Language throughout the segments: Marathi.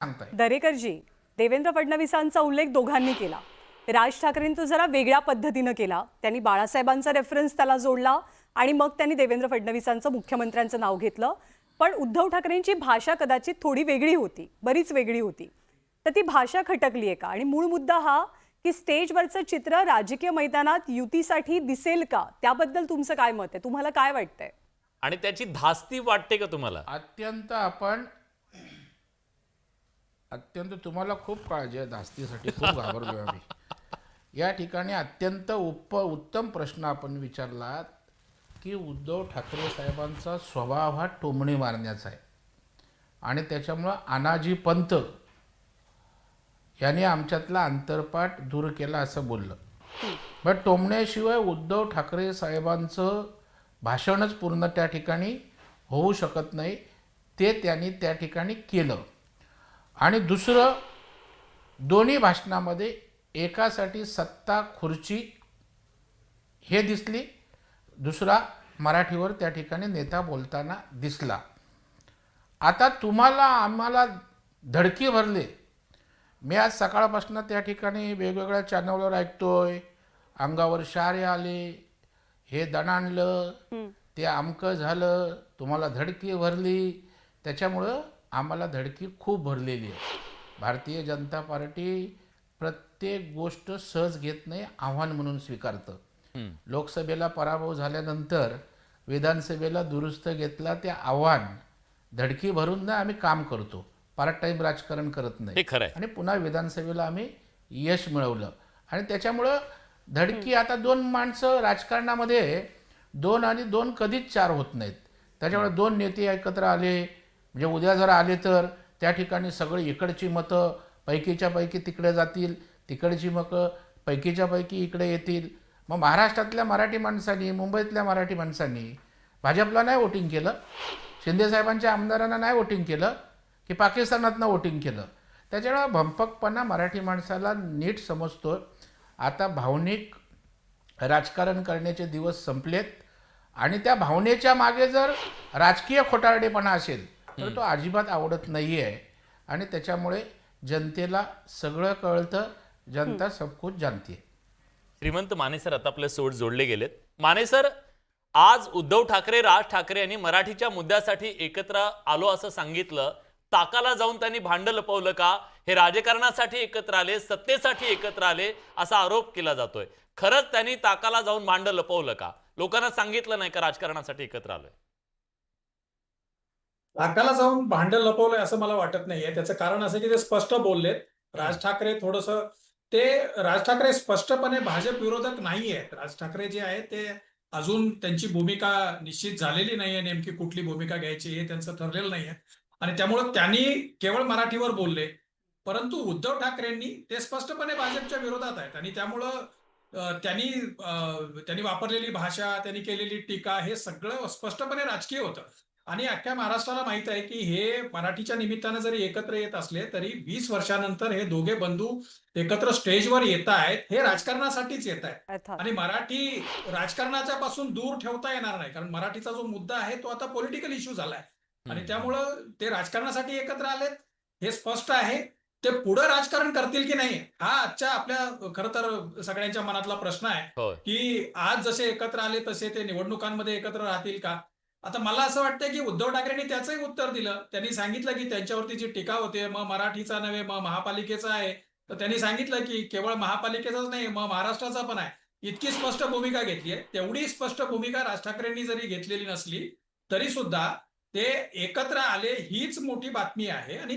सांगताय. दरेकरजी, देवेंद्र फडणवीसांचा उल्लेख दोघांनी केला. राज ठाकरेंनी तो जरा वेगळ्या पद्धतीनं केला. त्यांनी बाळासाहेबांचा रेफरन्स त्याला जोडला आणि मग त्यांनी देवेंद्र फडणवीसांचं मुख्यमंत्र्यांचं नाव घेतलं. पण उद्धव ठाकरेंची भाषा कदाचित थोडी वेगळी होती, बरीच वेगळी होती. तर ती भाषा खटकली आहे का? आणि मूळ मुद्दा हा की स्टेजवरचं चित्र राजकीय मैदानात युतीसाठी दिसेल का? त्याबद्दल तुमचं काय मत आहे? तुम्हाला काय वाटतंय? आणि त्याची धास्ती वाटते का तुम्हाला? अत्यंत तुम्हाला खूप काळजी आहे, धास्तीसाठी खूप घाबरलो आम्ही. या ठिकाणी अत्यंत उत्तम प्रश्न आपण विचारलात की उद्धव ठाकरे साहेबांचा स्वभाव हा टोमणे मारण्याचा आहे आणि त्याच्यामुळं अनाजी पंत याने आमच्यातला अंतरपाठ दूर केला असं बोललं. पण टोमण्याशिवाय उद्धव ठाकरे साहेबांचं भाषणच पूर्ण त्या ठिकाणी होऊ शकत नाही. ते त्यांनी त्या ठिकाणी केलं. आणि दुसरं, दोन्ही भाषणामध्ये एकासाठी सत्ता खुर्ची हे दिसली, दुसरा मराठीवर त्या ठिकाणी नेता बोलताना दिसला. आता तुम्हाला आम्हाला धडकी भरले. मी आज सकाळपासून त्या ठिकाणी वेगवेगळ्या चॅनलवर ऐकतोय, अंगावर शारे आले, हे दणाणलं, ते अमकं झालं, तुम्हाला धडकी भरली. त्याच्यामुळं आम्हाला धडकी खूप भरलेली आहे. भारतीय जनता पार्टी प्रत्येक गोष्ट सहज घेत नाही, आव्हान म्हणून स्वीकारतं. लोकसभेला पराभव झाल्यानंतर विधानसभेला दुरुस्त घेतला, ते आव्हान धडकी भरून ना आम्ही काम करतो, पार्ट टाईम राजकारण करत नाही. आणि पुन्हा विधानसभेला आम्ही यश मिळवलं. आणि त्याच्यामुळं धडकी, आता दोन माणसं राजकारणामध्ये 2 आणि 2 कधीच 4 होत नाहीत. त्याच्यामुळे 2 नेते एकत्र आले म्हणजे उद्या जर आले तर त्या ठिकाणी सगळी इकडची मतं पैकीच्या पैकी तिकडे जातील, तिकडची मतं पैकीच्या पैकी इकडे येतील. मग महाराष्ट्रातल्या मराठी माणसांनी, मुंबईतल्या मराठी माणसांनी भाजपला नाही वोटिंग केलं, शिंदेसाहेबांच्या आमदारांना नाही वोटिंग केलं, की पाकिस्तानातनं वोटिंग केलं. त्याच्यामुळे भंपकपणा मराठी माणसाला नीट समजतो. आता भावनिक राजकारण करण्याचे दिवस संपलेत आणि त्या भावनेच्या मागे जर राजकीय खोटारडेपणा असेल तर तो अजिबात आवडत नाही आहे. आणि त्याच्यामुळे जनतेला सगळं कळतं, जनता सब कुछ जानती है. श्रीमंत माने सर आता आपल्या सोड जोडले गेलेत. माने सर, आज उद्धव ठाकरे, राज ठाकरे यांनी मराठीच्या मुद्द्यासाठी एकत्र आलो असं सांगितलं. ताकाला जाऊन त्यांनी भांडं लपवलं का? हे राजकारणासाठी एकत्र आले, सत्तेसाठी एकत्र आले असा आरोप केला जातोय. खरंच त्यांनी ताकाला जाऊन भांडं लपवलं का? लोकांना सांगितलं नाही का राजकारणासाठी एकत्र आलोय? ताकाला जाऊन भांडण लपवलंय असं मला वाटत नाहीये. त्याचं कारण असं की ते स्पष्ट बोललेत. राज ठाकरे स्पष्टपणे भाजप विरोधक नाही आहेत. राज ठाकरे जे आहेत ते अजून त्यांची भूमिका निश्चित झालेली नाहीये, नेमकी कुठली भूमिका घ्यायची हे त्यांचं ठरलेलं नाहीये. आणि त्यामुळे त्यांनी केवळ मराठीवर बोलले. परंतु उद्धव ठाकरेंनी ते स्पष्टपणे भाजपच्या विरोधात आहेत आणि त्यामुळं त्यांनी वापरलेली भाषा, त्यांनी केलेली टीका हे सगळं स्पष्टपणे राजकीय होतं. आणि अख्ख्या महाराष्ट्राला माहित आहे की हे मराठीच्या निमित्तानं जरी एकत्र येत असले तरी 20 वर्षानंतर हे दोघे बंधू एकत्र स्टेजवर येत आहेत, हे राजकारणासाठीच येत आहेत. आणि मराठी राजकारणाच्या पासून दूर ठेवता येणार नाही, कारण मराठीचा जो मुद्दा आहे तो आता पॉलिटिकल इश्यू झालाय. आणि त्यामुळं ते राजकारणासाठी एकत्र आलेत हे स्पष्ट आहे. ते पुढे राजकारण करतील की नाही हा आजच्या आपल्या खरं तर सगळ्यांच्या मनातला प्रश्न आहे की आज जसे एकत्र आले तसे ते निवडणुकांमध्ये एकत्र राहतील का? आता मला असं वाटतं की उद्धव ठाकरेंनी त्याचंही उत्तर दिलं. त्यांनी सांगितलं की त्यांच्यावरती जी टीका होते, मग मराठीचा नव्हे मग महापालिकेचा आहे, तर त्यांनी सांगितलं की केवळ महापालिकेचाच नाही मग महाराष्ट्राचा पण आहे. इतकी स्पष्ट भूमिका घेतली आहे. तेवढी स्पष्ट भूमिका राज ठाकरेंनी जरी घेतलेली नसली तरी सुद्धा ते एकत्र आले हीच मोठी बातमी आहे. आणि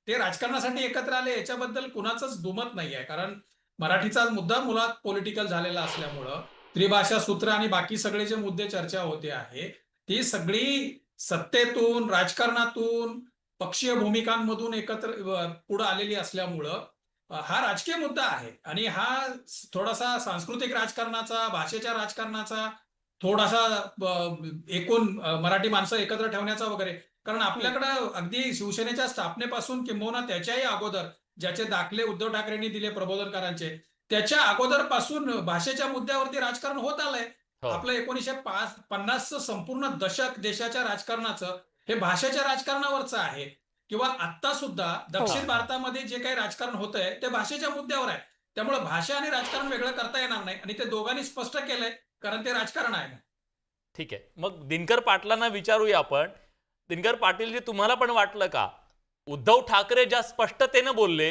ते राजकारणासाठी एकत्र आले याच्याबद्दल कुणाचंच दुमत नाही आहे, कारण मराठीचा मुद्दा मुळात पॉलिटिकल झालेला असल्यामुळं त्रिभाषा सूत्र आणि बाकी सगळे जे मुद्दे चर्चा होते आहे ती सगळी सत्तेतून, राजकारणातून, पक्षीय भूमिकांमधून एकत्र पुढे आलेली असल्यामुळं हा राजकीय मुद्दा आहे. आणि हा थोडासा सांस्कृतिक राजकारणाचा, भाषेच्या राजकारणाचा, थोडासा एकूण मराठी माणसं एकत्र ठेवण्याचा वगैरे. कारण आपल्याकडं अगदी शिवसेनेच्या स्थापनेपासून किंबहुना त्याच्याही अगोदर ज्याचे दाखले उद्धव ठाकरेंनी दिले प्रबोधनकारांचे, त्याच्या अगोदरपासून भाषेच्या मुद्द्यावरती राजकारण होत आलंय. आपलं 1950चं संपूर्ण दशक देशाच्या राजकारणाचं हे भाषेच्या राजकारणावरचं आहे. किंवा आता सुद्धा दक्षिण भारतामध्ये जे काही राजकारण होत आहे ते भाषेच्या मुद्द्यावर आहे. त्यामुळे भाषा आणि राजकारण वेगळं करता येणार नाही आणि ते दोघांनी स्पष्ट केलंय, कारण ते राजकारण आहे. ठीक आहे, मग दिनकर पाटलांना विचारूया आपण. दिनकर पाटीलजी, तुम्हाला पण वाटलं का उद्धव ठाकरे ज्या स्पष्टतेनं बोलले,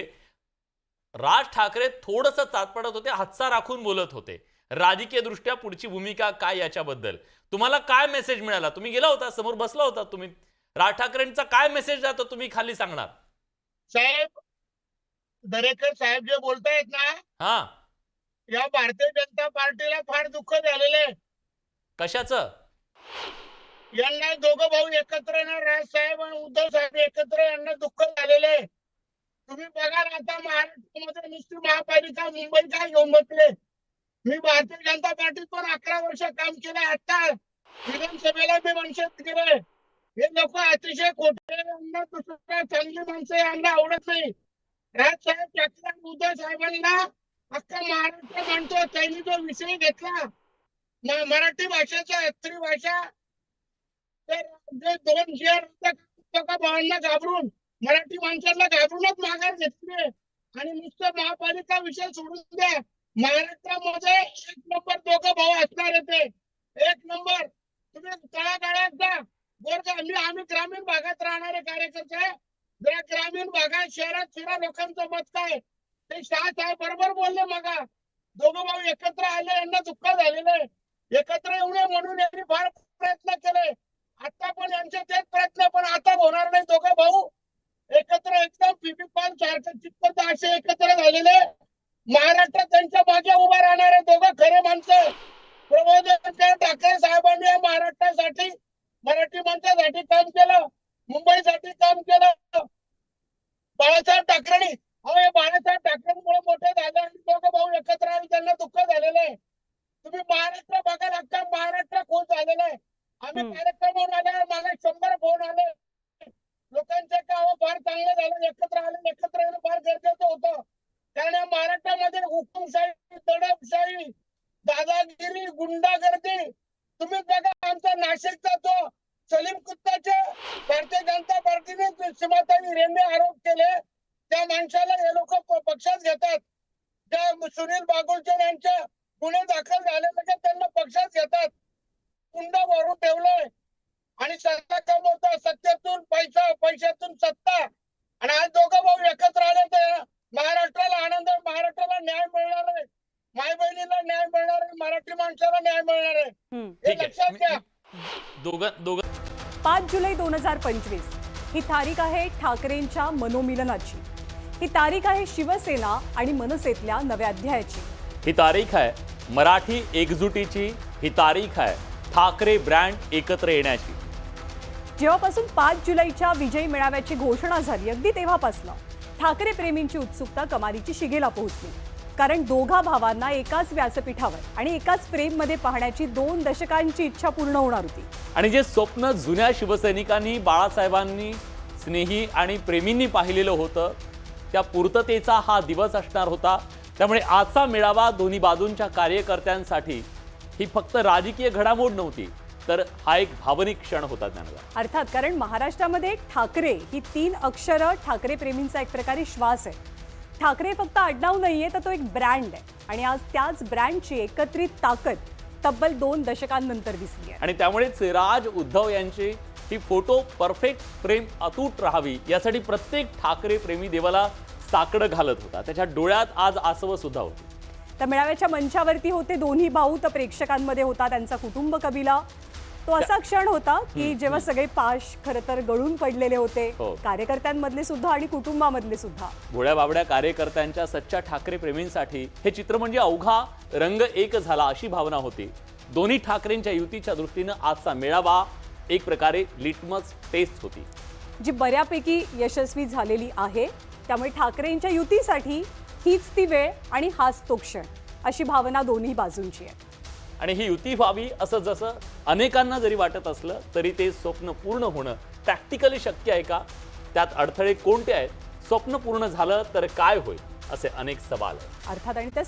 राज ठाकरे थोडंसं चाचपडत होते, हातचा राखून बोलत होते, राजकीय दृष्ट्या पुढची भूमिका काय याच्याबद्दल तुम्हाला काय मेसेज मिळाला? तुम्ही गेला होता, समोर बसला होता तुम्ही, राज ठाकरेंचा काय मेसेज जातो तुम्ही खाली सांगणार? साहेब, दरेकर साहेब जे बोलतायत ना, हा, या भारतीय जनता पार्टीला फार दुःख झालेलं आहे. कशाचं? यांना दोघं भाऊ एकत्र येणार, राज साहेब आणि उद्धव साहेब एकत्र, यांना दुःख झालेलं आहे. तुम्ही बघा ना, आता महाराष्ट्रामध्ये नुसती महापालिका मुंबई काय घेऊन बसले. मी भारतीय जनता पार्टीत पण 11 वर्ष काम केलं. आता विधानसभेला मी वंचित केले. हे लोक अतिशय खोटे, यांना दुसऱ्या चांगली माणसं यांना आवडत नाही. राज साहेब ठाकरे आणि उद्धव साहेबांना अख्खा महाराष्ट्र मानतो. त्यांनी जो विषय घेतला मराठी भाषेचा, स्त्री भाषा, तर जे 2 शेअर भावांना घाबरून, मराठी माणसांना घाबरूनच माघार घेतली. आणि नुसतं महापालिका विषय सोडून द्या, महाराष्ट्रामध्ये 1 नंबर दोघं भाऊ असणार येते. 1 नंबर. तुम्ही तळागाळात जा, आम्ही ग्रामीण भागात राहणारे कार्यकर्ते आहे. जरा ग्रामीण भागात, शहरात फिरा, लोकांचं मत काय ते शाह साहेब बरोबर बोलले. मग दोघं भाऊ एकत्र आले, यांना दुःख झालेलं आहे. एकत्र येऊ नये म्हणून यांनी फार प्रयत्न केले. आता पण यांचे तेच प्रयत्न, पण आता होणार नाही. दोघं भाऊ एकत्र एकदम पिपीपान सारखं चित्त असे एकत्र झालेले. महाराष्ट्रात त्यांच्या मागे उभा राहणारे दोघं खरे माणसं. प्रमोद ठाकरे साहेबांनी या महाराष्ट्रासाठी, मराठी माणसासाठी काम केलं, मुंबईसाठी काम केलं. बाळासाहेब ठाकरेंनी, हे बाळासाहेब ठाकरेंमुळे मोठे झाले आणि दोघं भाऊ एकत्र आले, त्यांना दुःख झालेलं आहे. तुम्ही महाराष्ट्र बघाल, अख्खा महाराष्ट्र खुश झालेला आहे. आम्ही कार्यक्रमावर आल्यावर मला 100 फोन आले लोकांचे का फार चांगलं झालं, एकत्र आले, एकत्र येणं फार गरजेचं होतं. कारण या महाराष्ट्रामध्ये हुकुमशाही, दडपशाही, दादागिरी, गुंडागर्दी, तुम्ही बघा. आमचा नाशिकचा तो सलीम कुत्ताचे भारतीय जनता पार्टीने सीमाताई हिरेंनी आरोप केले, त्या माणसाला हे लोक पक्षात घेतात. त्या सुनील बागुलचे यांच्या गुन्हे दाखल झाले म्हणजे त्यांना पक्षात घेतात. कुंड भरून ठेवलंय आणि सत्ता कमवतात, सत्तेतून पैसा, पैशातून सत्ता. आणि आज दोघं भाऊ एकत्र आले तर महाराष्ट्राला आनंद आहे, महाराष्ट्राला न्याय मिळणार आहे, माय बहिणीला न्याय मिळणार आहे, मराठी माणसाला न्याय मिळणार आहे. हे ठीक लक्षात घ्या. दोघं 5 जुलै 2025 ही तारीख आहे ठाकरेंच्या मनोमिलनाची. ही तारीख आहे शिवसेना आणि मनसेतल्या नव्या अध्यायाची. ही तारीख आहे मराठी एकजुटीची. ही तारीख आहे ठाकरे ब्रँड एकत्र येण्याची. जेव्हापासून 5 जुलैच्या विजयी मेळाव्याची घोषणा झाली, अगदी तेव्हापासून ठाकरे प्रेमींची उत्सुकता कमालीची शिगेला पोहोचली. कारण दोघा भावांना एकाच व्यासपीठावर आणि एकाच फ्रेममध्ये पाहण्याची 2 दशकांची इच्छा पूर्ण होणार होती. आणि जे स्वप्न जुन्या शिवसैनिकांनी, बाळासाहेबांनी, स्नेही आणि प्रेमींनी पाहिलेलं होतं, त्या पूर्ततेचा हा दिवस असणार होता. त्यामुळे आजचा मेळावा दोन्ही बाजूंच्या कार्यकर्त्यांसाठी ही फक्त राजकीय घडामोड नव्हती, तर हा एक भावनिक क्षण होता ज्ञानदा. अर्थात, कारण महाराष्ट्रामध्ये ठाकरे ही 3 अक्षरं ठाकरे प्रेमींचा एक प्रकारे श्वास आहे. ठाकरे फक्त आडनाव नाहीये, तर तो एक ब्रँड आहे. आणि आज त्याच ब्रँडची एकत्रित ताकद तब्बल 2 दशकांनंतर दिसली आहे. आणि त्यामुळेच राज उद्धव यांची ही फोटो परफेक्ट फ्रेम अतूट राहावी यासाठी प्रत्येक ठाकरे प्रेमी देवाला साकडं घालत होता. त्याच्या डोळ्यात आज आसवं सुद्धा होती. तर मेळाव्याच्या मंचावरती होते दोन्ही भाऊ, तर प्रेक्षकांमध्ये होता त्यांचा कुटुंब कबिला. तो असा क्षण होता की जेव्हा सगळे पाश खरं तर गळून पडलेले होते, हो. कार्यकर्त्यांमधले सुद्धा आणि कुटुंबामधले सुद्धा. भोळ्या बाबड्या कार्यकर्त्यांच्या सच्च्या ठाकरे प्रेमींसाठी हे चित्र म्हणजे अवघा रंग एक झाला अशी भावना होती. दोन्ही ठाकरेंच्या युतीच्या दृष्टीनं आजचा मेळावा एक प्रकारे लिटमस टेस्ट होती, जी बऱ्यापैकी यशस्वी झालेली आहे. त्यामुळे ठाकरेंच्या युतीसाठी हीच ती वेळ आणि हाच तो क्षण अशी भावना दोन्ही बाजूंची आहे. आणि ही युती व्हावी असं जसं अनेकांना जरी वाटत असलं तरी ते स्वप्न पूर्ण होणं प्रॅक्टिकली शक्य आहे का? त्यात अडथळे कोणते आहेत? स्वप्न पूर्ण झालं तर काय होईल? असे अनेक सवाल आहेत. अर्थात, आणि त्या